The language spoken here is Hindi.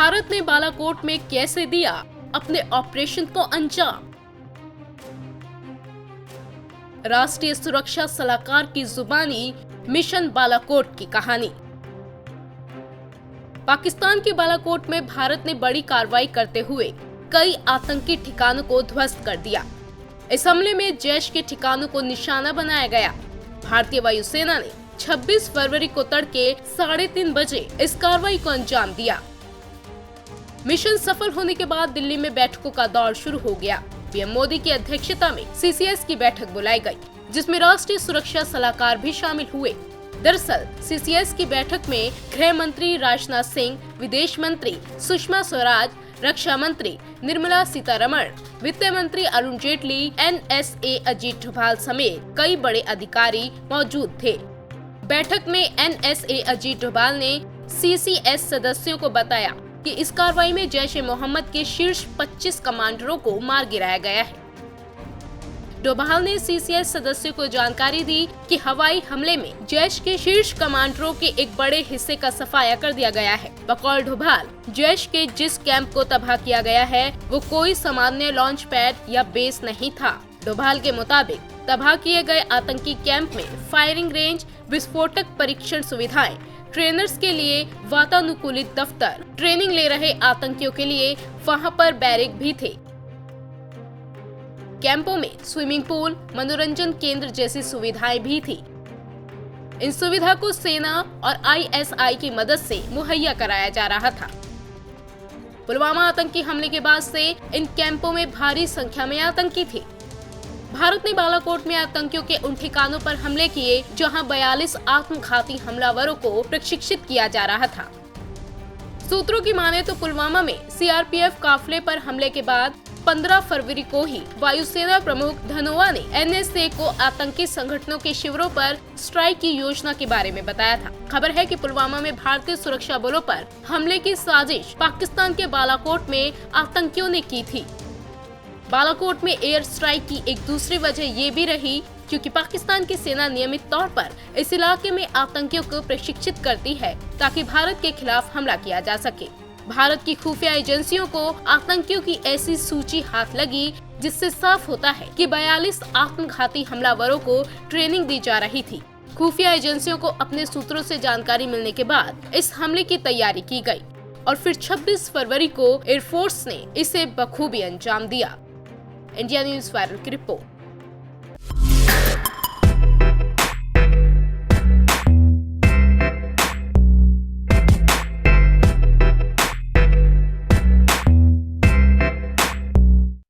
भारत ने बालाकोट में कैसे दिया अपने ऑपरेशन को अंजाम। राष्ट्रीय सुरक्षा सलाहकार की जुबानी मिशन बालाकोट की कहानी। पाकिस्तान के बालाकोट में भारत ने बड़ी कार्रवाई करते हुए कई आतंकी ठिकानों को ध्वस्त कर दिया। इस हमले में जैश के ठिकानों को निशाना बनाया गया। भारतीय वायुसेना ने 26 फरवरी को तड़के 3:30 बजे इस कार्रवाई को अंजाम दिया। मिशन सफल होने के बाद दिल्ली में बैठकों का दौर शुरू हो गया। पीएम मोदी की अध्यक्षता में सीसीएस की बैठक बुलाई गई, जिसमें राष्ट्रीय सुरक्षा सलाहकार भी शामिल हुए। दरअसल सीसीएस की बैठक में गृह मंत्री राजनाथ सिंह, विदेश मंत्री सुषमा स्वराज, रक्षा मंत्री निर्मला सीतारमण, वित्त मंत्री अरुण जेटली, एनएसए अजीत डोभाल समेत कई बड़े अधिकारी मौजूद थे। बैठक में एनएसए अजीत डोभाल ने सीसीएस सदस्यों को बताया कि इस कार्रवाई में जैश-ए-मोहम्मद के शीर्ष 25 कमांडरों को मार गिराया गया है। डोभाल ने सीसीएस सदस्यों को जानकारी दी कि हवाई हमले में जैश के शीर्ष कमांडरों के एक बड़े हिस्से का सफाया कर दिया गया है। बकौल डोभाल, जैश के जिस कैंप को तबाह किया गया है वो कोई सामान्य लॉन्च पैड या बेस नहीं था। डोभाल के मुताबिक तबाह किए गए आतंकी कैंप में फायरिंग रेंज, विस्फोटक परीक्षण सुविधाएं, ट्रेनर्स के लिए वातानुकूलित दफ्तर, ट्रेनिंग ले रहे आतंकियों के लिए वहां पर बैरक भी थे। कैंपों में स्विमिंग पूल, मनोरंजन केंद्र जैसी सुविधाएं भी थी। इन सुविधा को सेना और आईएसआई की मदद से मुहैया कराया जा रहा था। पुलवामा आतंकी हमले के बाद से इन कैंपों में भारी संख्या में आतंकी थे। भारत ने बालाकोट में आतंकियों के उन ठिकानों पर हमले किए जहां 42 आत्मघाती हमलावरों को प्रशिक्षित किया जा रहा था। सूत्रों की माने तो पुलवामा में सीआरपीएफ काफिले पर हमले के बाद 15 फरवरी को ही वायुसेना प्रमुख धनोआ ने एनएसए को आतंकी संगठनों के शिविरों पर स्ट्राइक की योजना के बारे में बताया था। खबर है कि पुलवामा में भारतीय सुरक्षा बलों पर हमले की साजिश पाकिस्तान के बालाकोट में आतंकियों ने की थी। बालाकोट में एयर स्ट्राइक की एक दूसरी वजह ये भी रही क्योंकि पाकिस्तान की सेना नियमित तौर पर इस इलाके में आतंकियों को प्रशिक्षित करती है ताकि भारत के खिलाफ हमला किया जा सके। भारत की खुफिया एजेंसियों को आतंकियों की ऐसी सूची हाथ लगी जिससे साफ होता है कि 42 आत्मघाती हमलावरों को ट्रेनिंग दी जा रही थी। खुफिया एजेंसियों को अपने सूत्रों से जानकारी मिलने के बाद इस हमले की तैयारी की गई और फिर 26 फरवरी को एयरफोर्स ने इसे बखूबी अंजाम दिया। इंडिया न्यूज़ वायरल की रिपोर्ट।